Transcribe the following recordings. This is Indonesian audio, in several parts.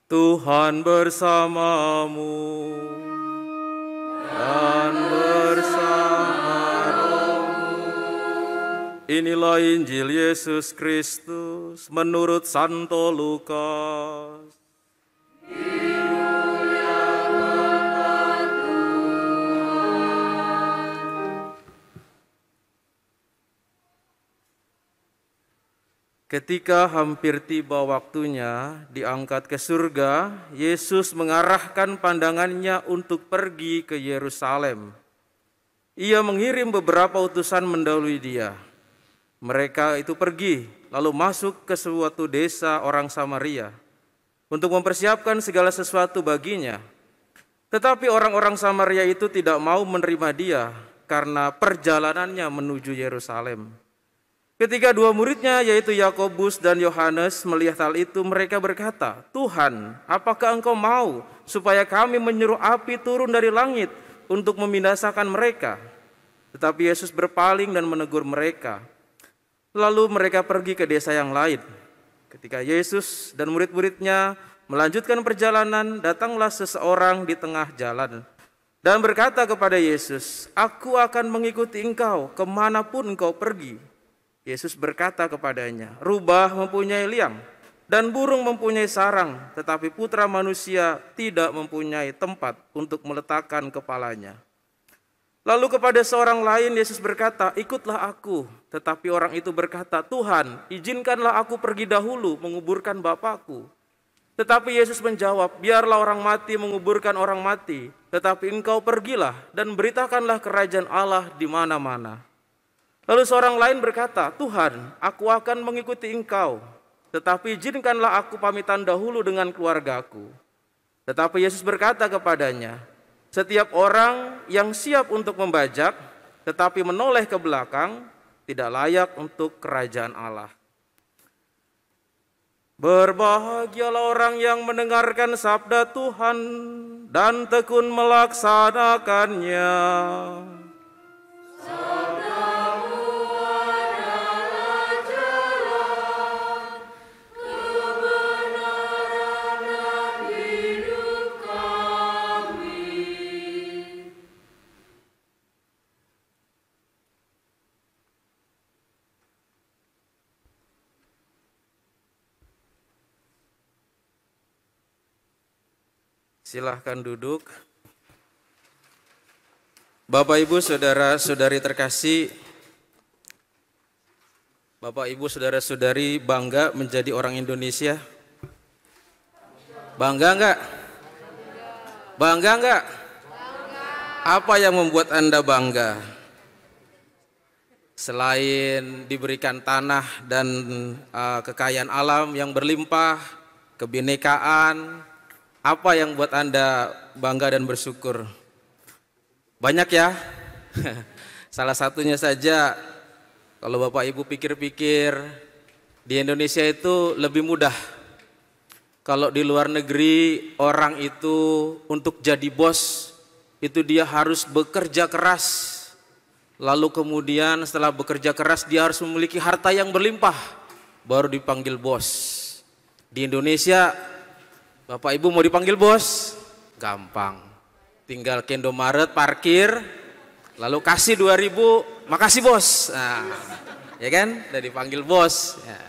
Tuhan bersamamu dan bersama rohmu. Inilah Injil Yesus Kristus menurut Santo Lukas. Ketika hampir tiba waktunya diangkat ke surga, Yesus mengarahkan pandangannya untuk pergi ke Yerusalem. Ia mengirim beberapa utusan mendahului dia. Mereka itu pergi, lalu masuk ke suatu desa orang Samaria untuk mempersiapkan segala sesuatu baginya. Tetapi orang-orang Samaria itu tidak mau menerima dia karena perjalanannya menuju Yerusalem. Ketika dua muridnya yaitu Yakobus dan Yohanes melihat hal itu, mereka berkata, "Tuhan, apakah Engkau mau supaya kami menyuruh api turun dari langit untuk membinasakan mereka?" Tetapi Yesus berpaling dan menegur mereka. Lalu mereka pergi ke desa yang lain. Ketika Yesus dan murid-muridnya melanjutkan perjalanan, datanglah seseorang di tengah jalan dan berkata kepada Yesus, "Aku akan mengikuti Engkau kemanapun Engkau pergi." Yesus berkata kepadanya, "Rubah mempunyai liang dan burung mempunyai sarang, tetapi Putra Manusia tidak mempunyai tempat untuk meletakkan kepalanya." Lalu kepada seorang lain Yesus berkata, "Ikutlah aku." Tetapi orang itu berkata, "Tuhan, izinkanlah aku pergi dahulu menguburkan Bapakku." Tetapi Yesus menjawab, "Biarlah orang mati menguburkan orang mati, tetapi engkau pergilah dan beritakanlah kerajaan Allah di mana-mana." Lalu seorang lain berkata, "Tuhan, aku akan mengikuti Engkau, tetapi izinkanlah aku pamitan dahulu dengan keluargaku." Tetapi Yesus berkata kepadanya, "Setiap orang yang siap untuk membajak, tetapi menoleh ke belakang, tidak layak untuk kerajaan Allah." Berbahagialah orang yang mendengarkan sabda Tuhan dan tekun melaksanakannya. Silahkan duduk. Bapak Ibu saudara-saudari terkasih, Bapak Ibu saudara-saudari bangga menjadi orang Indonesia? Bangga enggak? Bangga enggak? Apa yang membuat Anda bangga? Selain diberikan tanah dan kekayaan alam yang berlimpah, kebinekaan, apa yang buat Anda bangga dan bersyukur? Banyak ya. Salah satunya saja, kalau Bapak Ibu pikir-pikir, di Indonesia itu lebih mudah. Kalau di luar negeri, orang itu untuk jadi bos, itu dia harus bekerja keras. Lalu kemudian setelah bekerja keras, dia harus memiliki harta yang berlimpah, baru dipanggil bos. Di Indonesia, Bapak Ibu mau dipanggil bos? Gampang. Tinggal ke Indomaret, parkir, lalu kasih 2.000, makasih bos. Nah, ya kan? Udah dipanggil bos. Ya.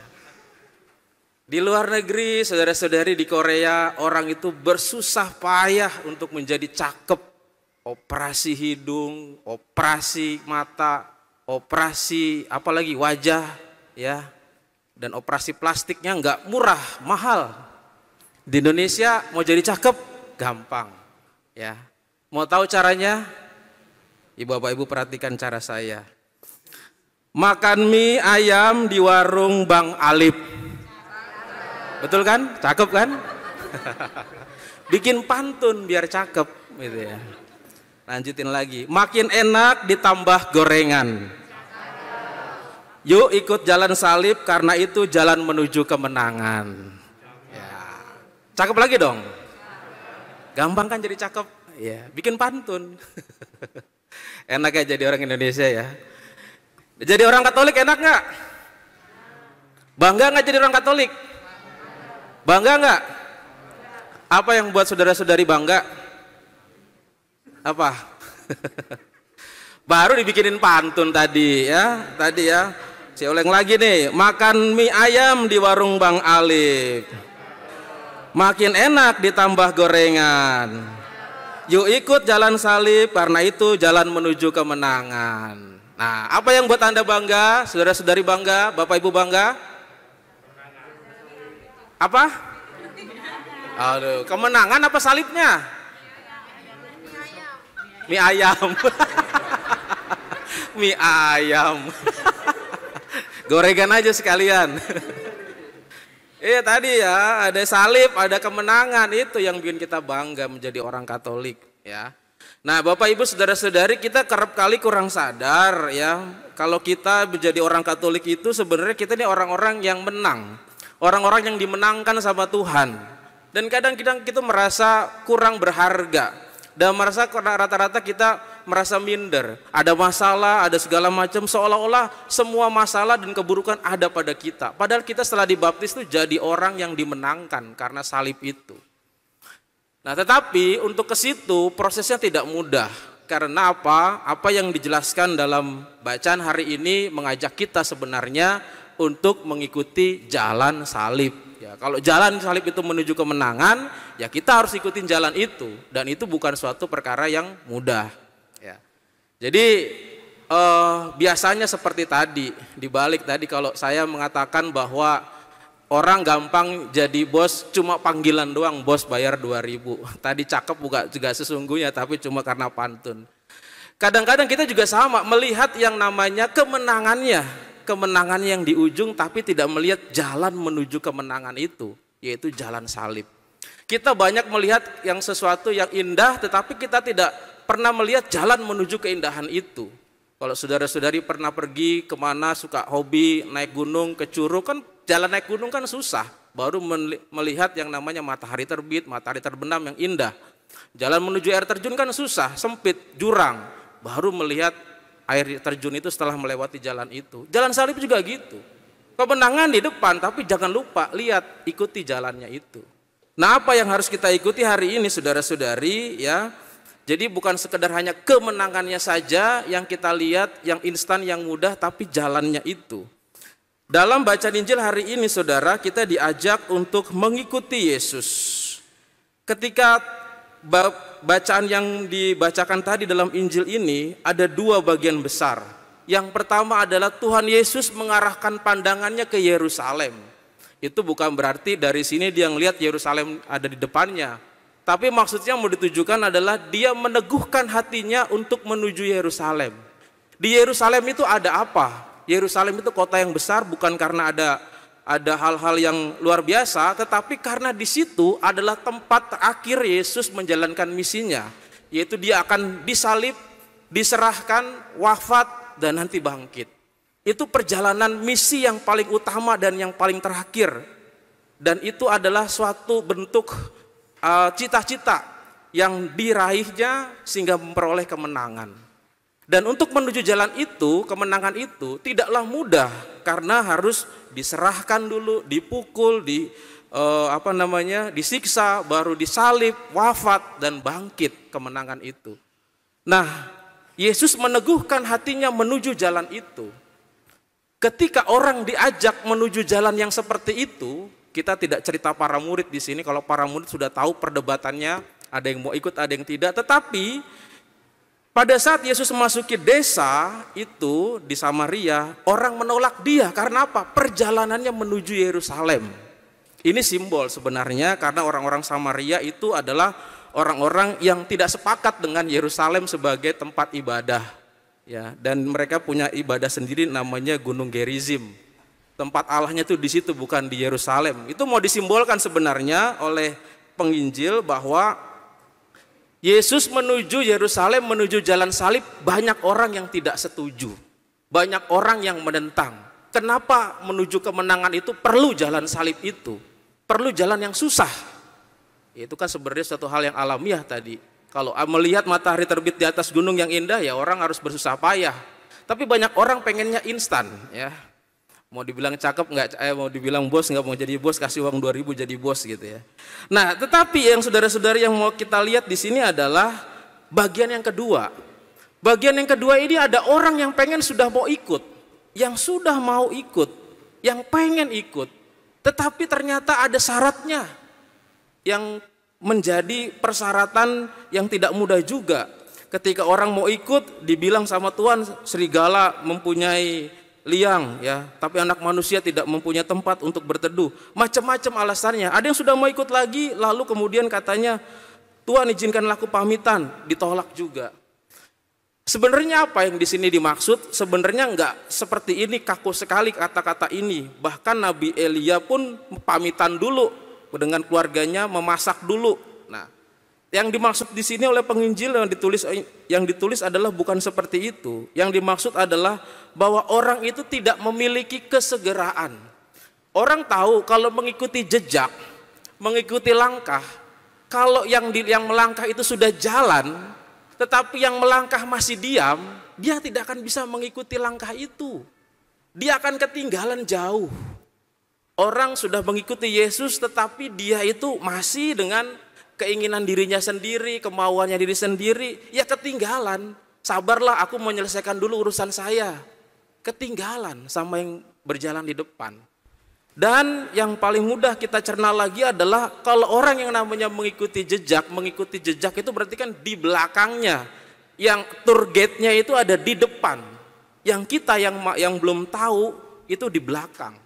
Di luar negeri, saudara-saudari di Korea, orang itu bersusah payah untuk menjadi cakep. Operasi hidung, operasi mata, operasi apalagi wajah, ya. Dan operasi plastiknya nggak murah, mahal. Di Indonesia mau jadi cakep gampang, ya. Mau tahu caranya? Bapak Ibu perhatikan cara saya. Makan mie ayam di warung Bang Alip. Betul kan? Cakep kan? Bikin pantun biar cakep gitu ya. Lanjutin lagi. Makin enak ditambah gorengan. Yuk ikut jalan salib karena itu jalan menuju kemenangan. Cakep lagi dong. Gampang kan jadi cakep? Ya, bikin pantun. Enak ya jadi orang Indonesia ya. Jadi orang Katolik enak nggak? Bangga nggak jadi orang Katolik? Bangga nggak? Apa yang buat saudara-saudari bangga? Apa? Baru dibikinin pantun tadi ya. Saya ulang lagi nih, makan mie ayam di warung Bang Alif. Makin enak ditambah gorengan. Yuk ikut jalan salib, karena itu jalan menuju kemenangan. Nah, apa yang buat Anda bangga? Saudara-saudari bangga? Bapak Ibu bangga? Apa? Aduh, kemenangan apa salibnya? Mie ayam. Mie ayam. Gorengan aja sekalian. Iya tadi ya, ada salib, ada kemenangan, itu yang bikin kita bangga menjadi orang Katolik ya. Nah, Bapak Ibu saudara-saudari, kita kerap kali kurang sadar ya, kalau kita menjadi orang Katolik itu sebenarnya kita ini orang-orang yang menang. Orang-orang yang dimenangkan sama Tuhan. Dan kadang-kadang kita merasa kurang berharga. Dan merasa rata-rata kita merasa minder. Ada masalah, ada segala macam, seolah-olah semua masalah dan keburukan ada pada kita. Padahal kita setelah dibaptis itu jadi orang yang dimenangkan karena salib itu. Nah, tetapi untuk ke situ prosesnya tidak mudah. Karena apa? Apa yang dijelaskan dalam bacaan hari ini mengajak kita sebenarnya untuk mengikuti jalan salib. Ya, kalau jalan salib itu menuju kemenangan, ya kita harus ikutin jalan itu, dan itu bukan suatu perkara yang mudah. Ya. Jadi biasanya seperti tadi, dibalik tadi kalau saya mengatakan bahwa orang gampang jadi bos cuma panggilan doang, bos bayar 2.000. Tadi cakep juga sesungguhnya, tapi cuma karena pantun. Kadang-kadang kita juga sama melihat yang namanya kemenangannya. Kemenangan yang di ujung, tapi tidak melihat jalan menuju kemenangan itu, yaitu jalan salib. Kita banyak melihat yang sesuatu yang indah, tetapi kita tidak pernah melihat jalan menuju keindahan itu. Kalau saudara-saudari pernah pergi kemana, suka hobi naik gunung ke Curug, kan jalan naik gunung kan susah, baru melihat yang namanya matahari terbit, matahari terbenam yang indah. Jalan menuju air terjun kan susah, sempit, jurang, baru melihat air terjun itu setelah melewati jalan itu. Jalan salib juga gitu. Kemenangan di depan, tapi jangan lupa lihat, ikuti jalannya itu. Nah, apa yang harus kita ikuti hari ini saudara-saudari ya? Jadi bukan sekedar hanya kemenangannya saja yang kita lihat, yang instan, yang mudah, tapi jalannya itu. Dalam bacaan Injil hari ini saudara, kita diajak untuk mengikuti Yesus. Ketika bacaan yang dibacakan tadi dalam Injil ini ada dua bagian besar. Yang pertama adalah Tuhan Yesus mengarahkan pandangannya ke Yerusalem. Itu bukan berarti dari sini dia melihat Yerusalem ada di depannya. Tapi maksudnya mau ditujukan adalah dia meneguhkan hatinya untuk menuju Yerusalem. Di Yerusalem itu ada apa? Yerusalem itu kota yang besar bukan karena ada hal-hal yang luar biasa, tetapi karena di situ adalah tempat terakhir Yesus menjalankan misinya, yaitu dia akan disalib, diserahkan, wafat, dan nanti bangkit. Itu perjalanan misi yang paling utama dan yang paling terakhir, dan itu adalah suatu bentuk cita-cita yang diraihnya sehingga memperoleh kemenangan. Dan untuk menuju jalan itu, kemenangan itu tidaklah mudah karena harus diserahkan dulu, dipukul, disiksa, baru disalib, wafat dan bangkit kemenangan itu. Nah, Yesus meneguhkan hatinya menuju jalan itu. Ketika orang diajak menuju jalan yang seperti itu, kita tidak cerita para murid di sini, kalau para murid sudah tahu perdebatannya, ada yang mau ikut, ada yang tidak, tetapi pada saat Yesus memasuki desa itu di Samaria, orang menolak dia karena apa? Perjalanannya menuju Yerusalem. Ini simbol sebenarnya karena orang-orang Samaria itu adalah orang-orang yang tidak sepakat dengan Yerusalem sebagai tempat ibadah. Ya, dan mereka punya ibadah sendiri namanya Gunung Gerizim. Tempat Allahnya itu di situ, bukan di Yerusalem. Itu mau disimbolkan sebenarnya oleh penginjil bahwa Yesus menuju Yerusalem, menuju jalan salib, banyak orang yang tidak setuju. Banyak orang yang menentang. Kenapa menuju kemenangan itu perlu jalan salib itu? Perlu jalan yang susah. Itu kan sebenarnya suatu hal yang alamiah tadi. Kalau melihat matahari terbit di atas gunung yang indah, ya orang harus bersusah payah. Tapi banyak orang pengennya instan, ya. Mau dibilang cakep nggak, mau dibilang bos nggak mau jadi bos, kasih uang 2.000 jadi bos gitu ya. Nah, tetapi yang saudara-saudari yang mau kita lihat di sini adalah bagian yang kedua. Bagian yang kedua ini ada orang yang pengen sudah mau ikut, yang sudah mau ikut, yang pengen ikut, tetapi ternyata ada syaratnya yang menjadi persyaratan yang tidak mudah juga. Ketika orang mau ikut, dibilang sama Tuhan, serigala mempunyai liang ya, tapi anak manusia tidak mempunyai tempat untuk berteduh. Macam-macam alasannya. Ada yang sudah mau ikut lagi, lalu kemudian katanya, Tuhan izinkanlah aku pamitan, ditolak juga. Sebenarnya apa yang di sini dimaksud? Sebenarnya enggak seperti ini, kaku sekali kata-kata ini. Bahkan Nabi Elia pun pamitan dulu dengan keluarganya, memasak dulu. Nah, yang dimaksud di sini oleh penginjil yang ditulis adalah bukan seperti itu. Yang dimaksud adalah bahwa orang itu tidak memiliki kesegeraan. Orang tahu kalau mengikuti jejak, mengikuti langkah, kalau yang melangkah itu sudah jalan, tetapi yang melangkah masih diam, dia tidak akan bisa mengikuti langkah itu. Dia akan ketinggalan jauh. Orang sudah mengikuti Yesus, tetapi dia itu masih dengan keinginan dirinya sendiri, kemauannya diri sendiri, ya ketinggalan. Sabarlah, aku menyelesaikan dulu urusan saya. Ketinggalan sama yang berjalan di depan. Dan yang paling mudah kita cerna lagi adalah kalau orang yang namanya mengikuti jejak itu berarti kan di belakangnya. Yang tour gate-nya itu ada di depan. Yang kita yang belum tahu itu di belakang.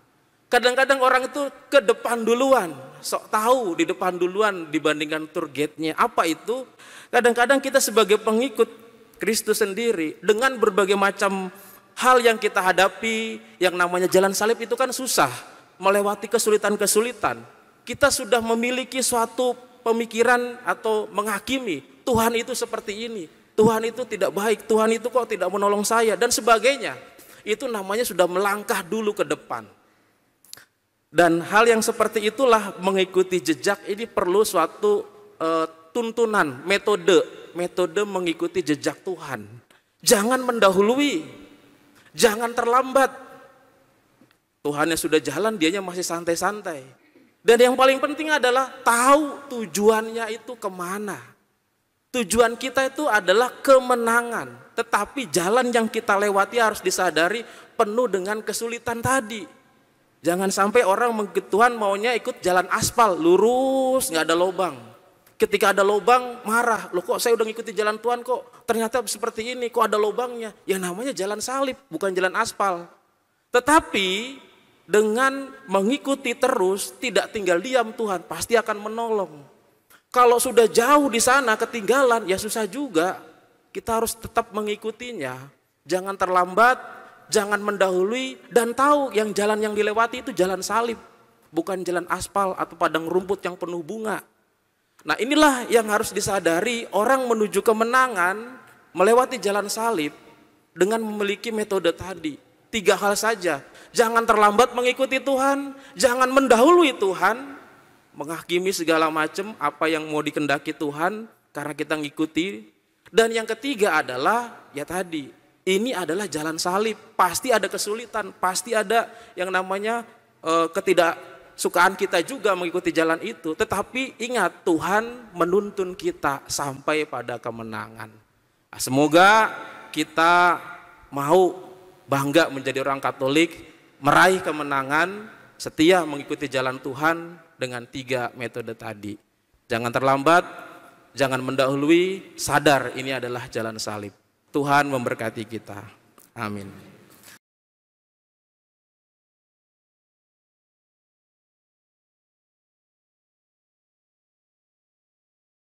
Kadang-kadang orang itu ke depan duluan, sok tahu di depan duluan dibandingkan tour gate-nya. Apa itu? Kadang-kadang kita sebagai pengikut Kristus sendiri dengan berbagai macam hal yang kita hadapi, yang namanya jalan salib itu kan susah, melewati kesulitan-kesulitan. Kita sudah memiliki suatu pemikiran atau menghakimi, Tuhan itu seperti ini, Tuhan itu tidak baik, Tuhan itu kok tidak menolong saya dan sebagainya. Itu namanya sudah melangkah dulu ke depan. Dan hal yang seperti itulah mengikuti jejak ini perlu suatu tuntunan, metode mengikuti jejak Tuhan. Jangan mendahului, jangan terlambat. Tuhan yang sudah jalan, dianya masih santai-santai. Dan yang paling penting adalah tahu tujuannya itu kemana. Tujuan kita itu adalah kemenangan. Tetapi jalan yang kita lewati harus disadari penuh dengan kesulitan tadi. Jangan sampai orang Tuhan maunya ikut jalan aspal, lurus, nggak ada lubang. Ketika ada lubang, marah. Loh kok saya udah ngikuti jalan Tuhan kok ternyata seperti ini, kok ada lubangnya. Ya namanya jalan salib, bukan jalan aspal. Tetapi dengan mengikuti terus, tidak tinggal diam Tuhan, pasti akan menolong. Kalau sudah jauh di sana ketinggalan, ya susah juga. Kita harus tetap mengikutinya. Jangan terlambat, jangan mendahului, dan tahu yang jalan yang dilewati itu jalan salib, bukan jalan aspal atau padang rumput yang penuh bunga. Nah inilah yang harus disadari orang menuju kemenangan, melewati jalan salib dengan memiliki metode tadi. 3 hal saja, jangan terlambat mengikuti Tuhan, jangan mendahului Tuhan, menghakimi segala macam apa yang mau dikehendaki Tuhan karena kita ngikuti. Dan yang ketiga adalah ya tadi, ini adalah jalan salib, pasti ada kesulitan, pasti ada yang namanya ketidaksukaan kita juga mengikuti jalan itu. Tetapi ingat, Tuhan menuntun kita sampai pada kemenangan. Nah, semoga kita mau bangga menjadi orang Katolik, meraih kemenangan, setia mengikuti jalan Tuhan dengan 3 metode tadi. Jangan terlambat, jangan mendahului, sadar ini adalah jalan salib. Tuhan memberkati kita. Amin.